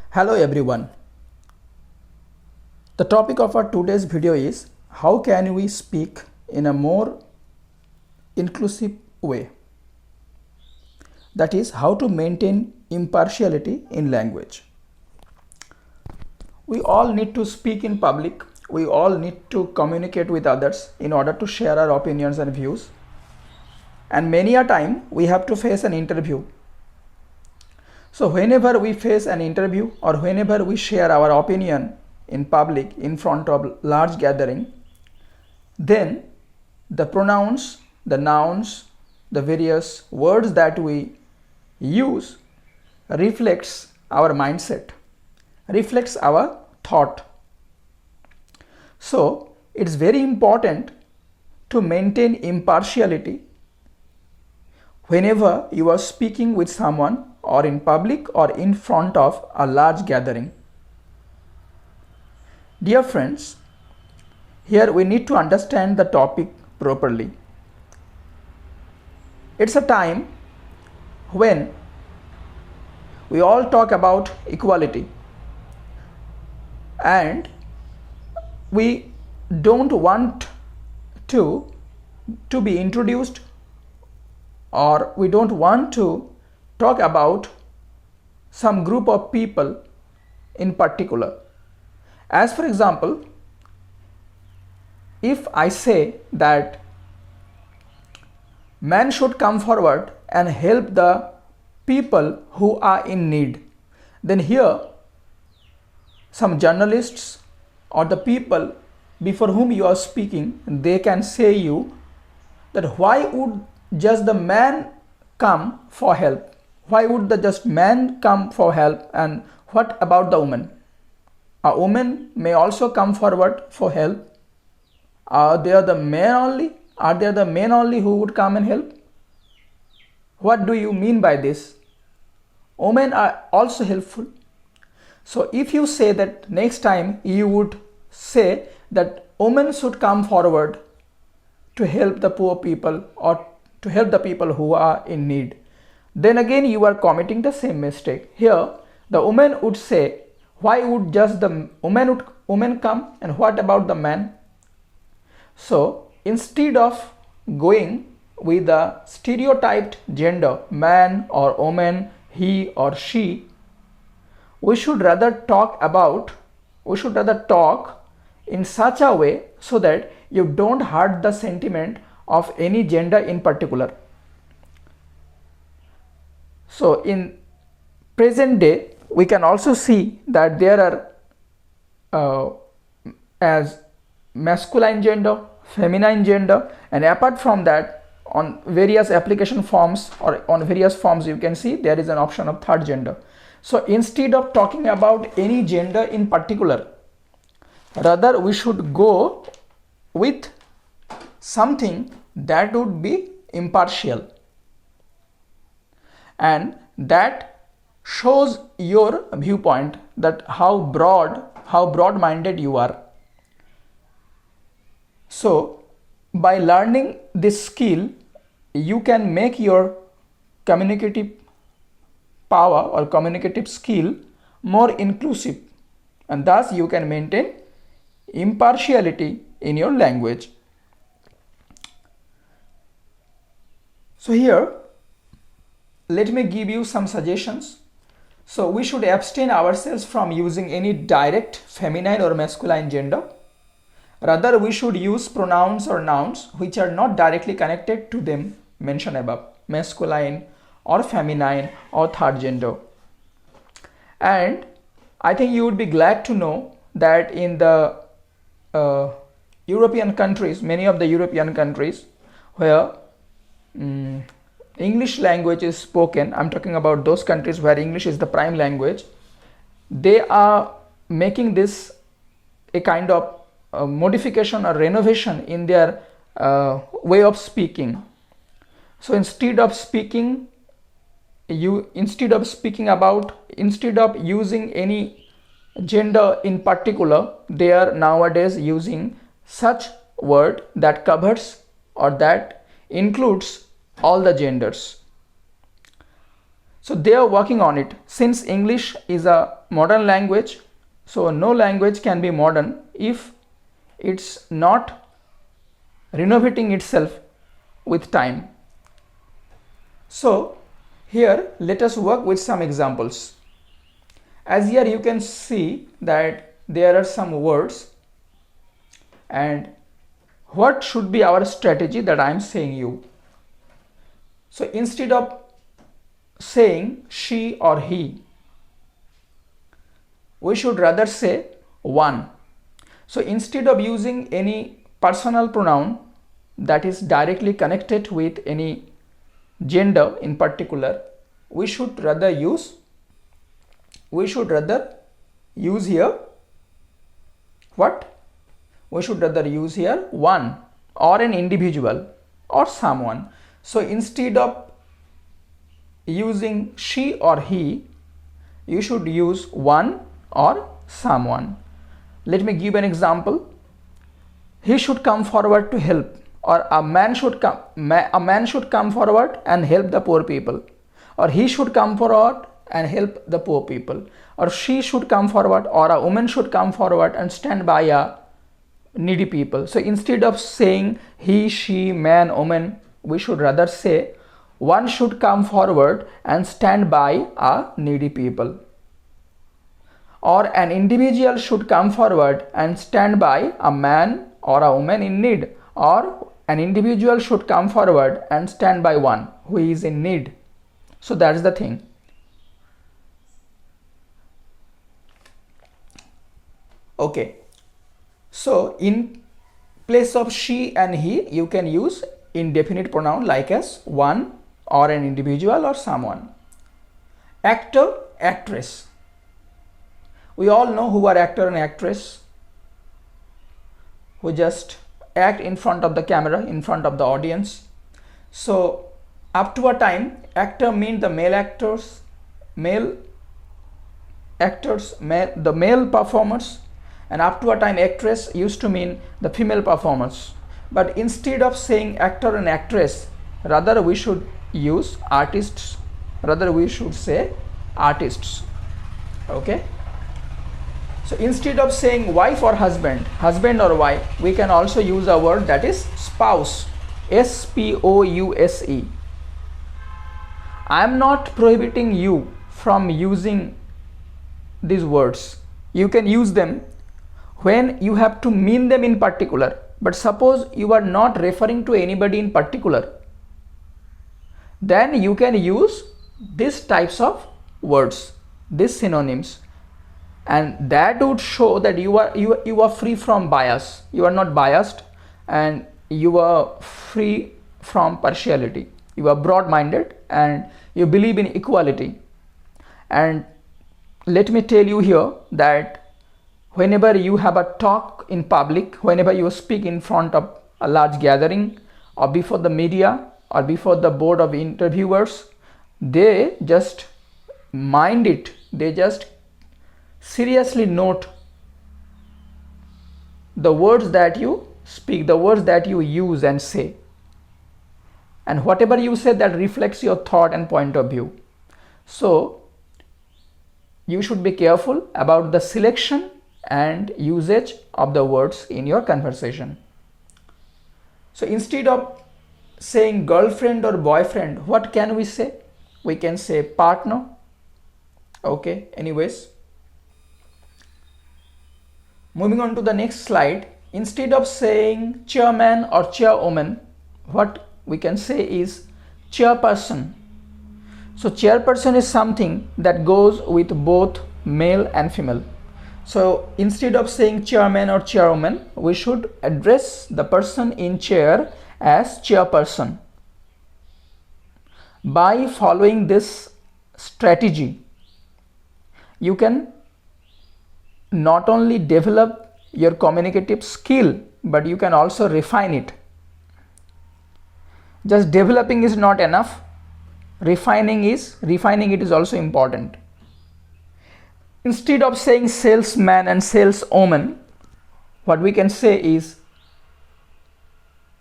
Hello everyone. The topic of our today's video is how can we speak in a more inclusive way? That is how to maintain impartiality in language. We all need to speak in public. We all need to communicate with others in order to share our opinions and views. And many a time we have to face an interview. So whenever we face an interview or whenever we share our opinion in public in front of large gathering, then the pronouns, the nouns, the various words that we use reflects our mindset, reflects our thought. So it's very important to maintain impartiality whenever you are speaking with someone or in public or in front of a large gathering. Dear friends, here we need to understand the topic properly. It's a time when we all talk about equality and we don't want to be introduced or we don't want to talk about some group of people in particular. As for example, if I say that man should come forward and help the people who are in need, then here some journalists or the people before whom you are speaking, they can say you that why would just the man come for help? Why would the just man come for help, and what about the woman? A woman may also come forward for help. Are there the men only? Are there the men only who would come and help? What do you mean by this? Women are also helpful. So if you say that next time you would say that women should come forward to help the poor people or to help the people who are in need, then again you are committing the same mistake. Here the woman would say, why would just the woman come and what about the man? So instead of going with the stereotyped gender, man or woman, he or she, we should rather talk in such a way so that you don't hurt the sentiment of any gender in particular. So in present day we can also see that there are as masculine gender, feminine gender, and apart from that on various application forms or on various forms you can see there is an option of third gender. So instead of talking about any gender in particular, rather we should go with something that would be impartial and that shows your viewpoint, that how broad-minded you are. So by learning this skill you can make your communicative power or communicative skill more inclusive, and thus you can maintain impartiality in your language. So here let me give you some suggestions. So we should abstain ourselves from using any direct feminine or masculine gender. Rather we should use pronouns or nouns which are not directly connected to them mentioned above, masculine or feminine or third gender. And I think you would be glad to know that in the European countries, many of the European countries where English language is spoken, I'm talking about those countries where English is the prime language, they are making this a kind of modification or renovation in their way of speaking. So instead of using any gender in particular, they are nowadays using such word that covers or that includes all the genders. So they are working on it. Since English is a modern language, so no language can be modern if it's not renovating itself with time. So here let us work with some examples. As here you can see that there are some words, and what should be our strategy that I am saying you. So instead of saying she or he, we should rather say one. So instead of using any personal pronoun that is directly connected with any gender in particular, we should rather use here what? We should rather use here one, or an individual, or someone. So instead of using she or he, you should use one or someone. Let me give an example. He should come forward to help, or a man should come forward and help the poor people, or he should come forward and help the poor people, or she should come forward, or a woman should come forward and stand by a needy people. So instead of saying he, she, man, woman, we should rather say one should come forward and stand by a needy people, or an individual should come forward and stand by a man or a woman in need, or an individual should come forward and stand by one who is in need. So that's the thing. Okay, so in place of she and he, you can use indefinite pronoun like as one, or an individual, or someone. Actor, actress. We all know who are actor and actress, who just act in front of the camera, in front of the audience. So up to a time, actor means the male performers, and up to a time actress used to mean the female performers. But instead of saying actor and actress, rather we should use artists, rather we should say artists. Okay, so instead of saying wife or husband or wife, we can also use a word that is spouse, spouse. I am not prohibiting you from using these words. You can use them when you have to mean them in particular, but suppose you are not referring to anybody in particular, then you can use these types of words, these synonyms, and that would show that you are free from bias. You are not biased, and you are free from partiality. You are broad-minded and you believe in equality. And let me tell you here that whenever you have a talk in public, whenever you speak in front of a large gathering, or before the media, or before the board of interviewers, they just mind it. They just seriously note the words that you speak, the words that you use and say. And whatever you say, that reflects your thought and point of view. So you should be careful about the selection and usage of the words in your conversation. So instead of saying girlfriend or boyfriend, what can we say? We can say partner. Okay, anyways. Moving on to the next slide. Instead of saying chairman or chairwoman, what we can say is chairperson. So chairperson is something that goes with both male and female. So instead of saying chairman or chairwoman, we should address the person in chair as chairperson. By following this strategy, you can not only develop your communicative skill, but you can also refine it. Just developing is not enough. Refining it is also important. Instead of saying salesman and saleswoman, what we can say is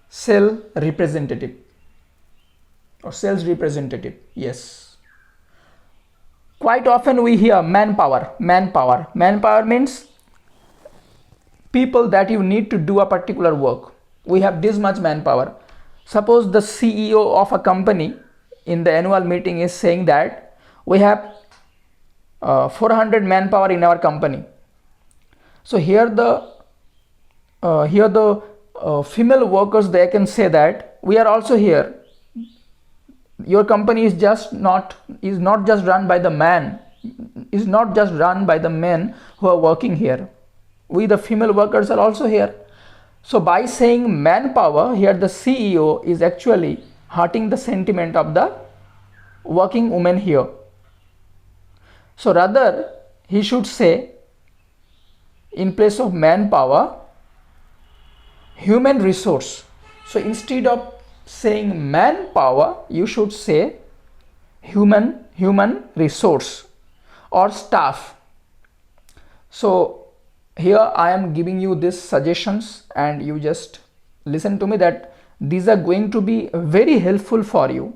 sales representative or sales representative. Yes. Quite often we hear manpower. Manpower means people that you need to do a particular work. We have this much manpower. Suppose the CEO of a company in the annual meeting is saying that we have 400 manpower in our company. So here the female workers, they can say that we are also here. Your company is not just run by the man, is not just run by the men who are working here. We the female workers are also here. So by saying manpower, here the CEO is actually hurting the sentiment of the working women here. So rather he should say, in place of manpower, human resource. So instead of saying manpower, you should say human resource or staff. So here I am giving you these suggestions, and you just listen to me, that these are going to be very helpful for you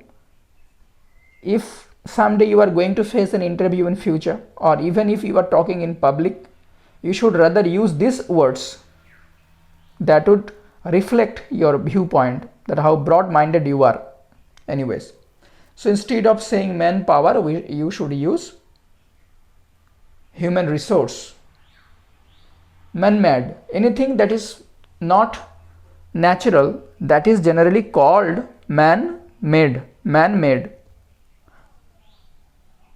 if someday you are going to face an interview in future, or even if you are talking in public. You should rather use these words that would reflect your viewpoint, that how broad-minded you are. Anyways, so instead of saying manpower, you should use human resource. Man-made, anything that is not natural, that is generally called man-made.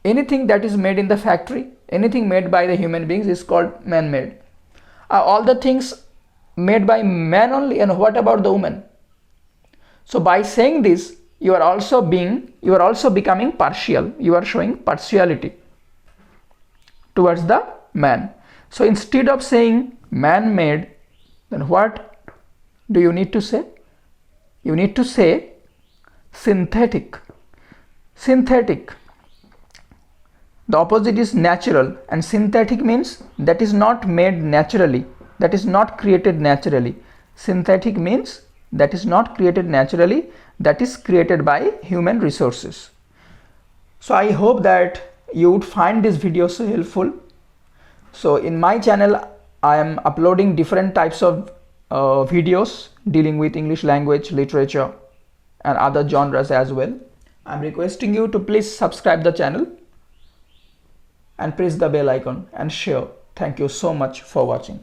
Anything that is made in the factory, anything made by the human beings is called man-made. All the things made by man only, and what about the woman? So by saying this, you are also becoming partial. You are showing partiality towards the man. So instead of saying man-made, then what do you need to say? You need to say synthetic. The opposite is natural, and synthetic means that is not made naturally, that is not created naturally. Synthetic means that is not created naturally, that is created by human resources. So I hope that you would find this video so helpful. So in my channel, I am uploading different types of videos dealing with English language, literature, and other genres as well. I'm requesting you to please subscribe the channel and press the bell icon and share. Thank you so much for watching.